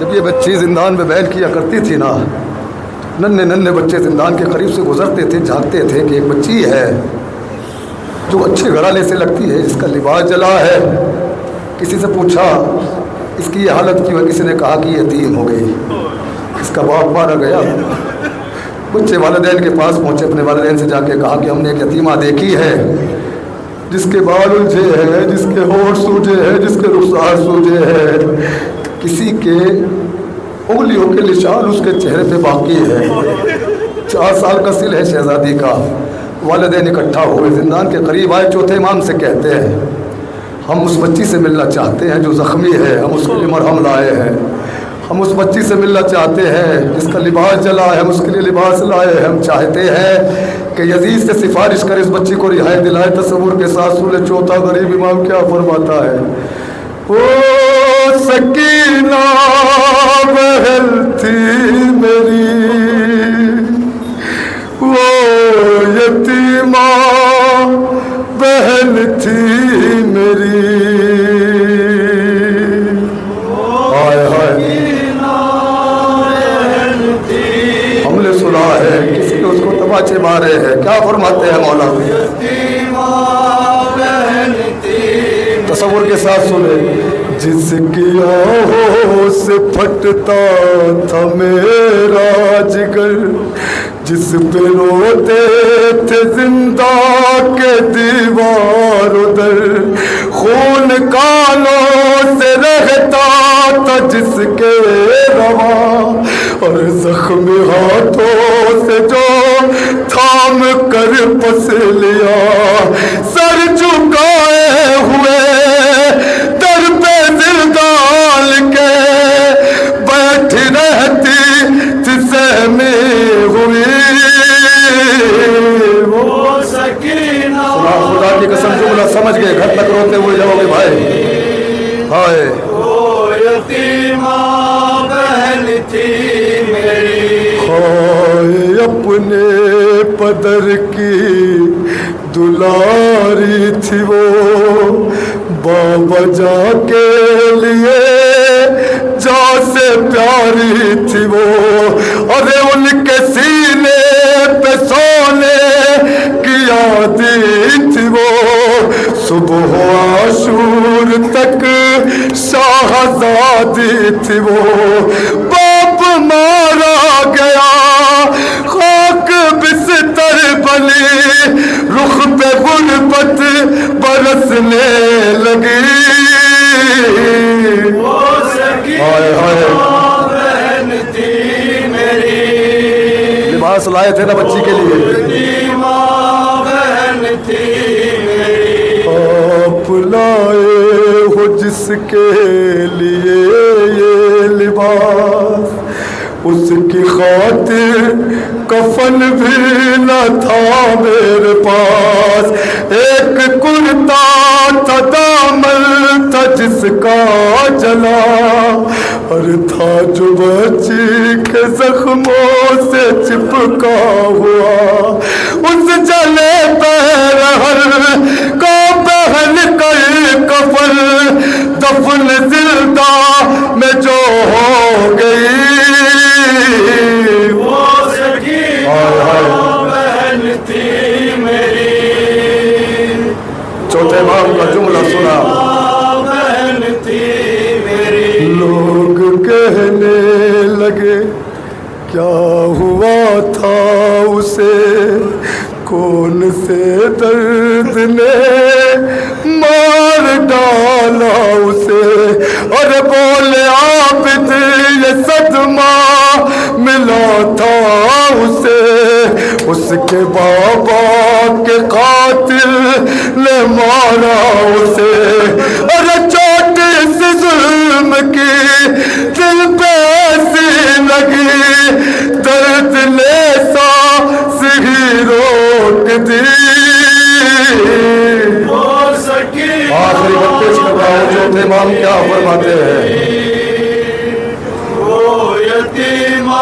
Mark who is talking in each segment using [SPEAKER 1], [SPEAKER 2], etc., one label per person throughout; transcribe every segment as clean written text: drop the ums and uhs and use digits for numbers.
[SPEAKER 1] جب یہ بچی زندان میں بیل کیا کرتی تھی نا، ننھے ننھے بچے زندان کے قریب سے گزرتے تھے، جھانکتے تھے کہ ایک بچی ہے جو اچھے گھرانے سے لگتی ہے، جس کا لباس جلا ہے۔ کسی سے پوچھا اس کی یہ حالت کیوں ہے؟ کسی نے کہا کہ یہ یتیم ہو گئی، اس کا باپ مارا گیا۔ بچے والدین کے پاس پہنچے، اپنے والدین سے جا کے کہا کہ ہم نے ایک یتیمہ دیکھی ہے جس کے بال الجھے ہیں، جس کے ہونٹ سوجے ہیں، جس کے رخسار سوجے ہیں، کسی کے انگلیوں کے نشان اس کے چہرے پہ باقی ہے۔ 4 سال کا سل ہے شہزادی کا۔ والدین اکٹھا ہوئے، زندان کے قریب آئے، چوتھے امام سے کہتے ہیں ہم اس بچی سے ملنا چاہتے ہیں جو زخمی ہے، ہم اس کے لیے مرہم لائے ہیں، ہم اس بچی سے ملنا چاہتے ہیں جس کا لباس جلا ہے، ہم اس کے لیے لباس لائے ہیں، ہم چاہتے ہیں کہ یزید سے سفارش کر اس بچی کو رہائی دلائے۔ تصور کے ساتھ سورہ چوتھا غریب امام کیا فرماتا ہے؟ او سکینہ بہن تھی میری، وہ یتیمہ بہن تھی میری۔ ہائے ہائے، ہم نے سنا ہے کسی نے اس کو تماچے مارے ہیں۔ کیا فرماتے ہیں مولا؟ تصور کے ساتھ سنیں، جس کی آہوں سے پھٹتا تھا میرا جگر، جس پہ روتے تھے زندہ کے دیوار ادھر، خون کانوں سے رہتا تھا جس کے رواں، اور زخمی ہاتھوں سے جو تھام کر پس لیا، سر جھکائے ہوئے در پہ دل ڈال کے بیٹھی رہتی تھی سہمی ہوئی وہ سکینہ۔ خدا کی قسم جملہ سمجھ گئے، گھر تک روتے ہوئے جاؤ گے بھائی۔ ہائے، وہ یتیمہ بہن تھی میری، ہائے اپنے پدر کی دلاری تھی وہ، بابا جا کے لیے جا سے پیاری تھی وہ، اور ان کے سینے پہ سونے کی عادی تھی وہ، صبح عاشور تک شاہزادی تھی وہ، باپ مارا گیا خاک بستر بلی، رخ پہ غربت برسنے لگی۔ ہائے ہائے، لباس لائے تھے نا بچی کے لیے، آپ لائے ہو جس کے لیے یہ لباس، اس کی خاطر کفن بھی نہ تھا میرے پاس، ایک کرتا تھا دامن تھا جس کا جلا، اور تھا جو بچی کے زخموں سے چپکا ہوا، اس جلے پیرہن کا پہن کر کفن، دفن زندہ میں جو ہو گئی وہ سکینہ بہن تھی میری۔ چوتھے امام کا جملہ سنا، بہن تھی میری۔ لوگ کہنے لگے کیا ہوا تھا اسے، کون سے درد نے مار ڈالا اسے، اور بولے عابد یہ صدمہ ملا تھا اسے، اس کے بابا کے قاتل نے مارا اسے، اور چوٹ اس ظلم کی دل پہ ایسی لگی، درد نے سانس ہی روک دی۔ آخری وقت اس کا چوتھے امام کیا فرماتے ہیں؟ وہ یتیمہ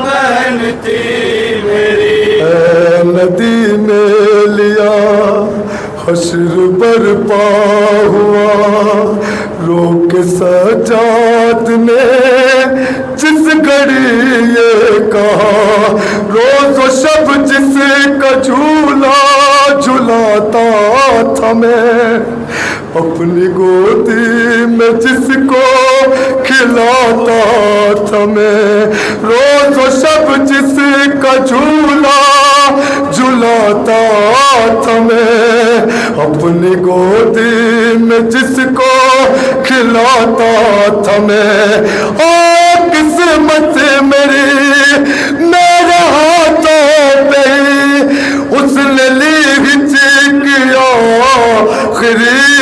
[SPEAKER 1] بہن تھی میری، اے ندی میں لیا حشر برپا ہوا، رو کے سجاد نے میری یہ کہا روز و شب جس کا جھولا جھلاتا تھا میں اپنی گودی میں جس کو کھلاتا تھا میں روز و شب جس کا جھولا جھلاتا تھا میں اپنی گودی میں جس کو کھلاتا تھا میں قسمت میری میرے ہاتھوں پہ اس نے لی کیا آخری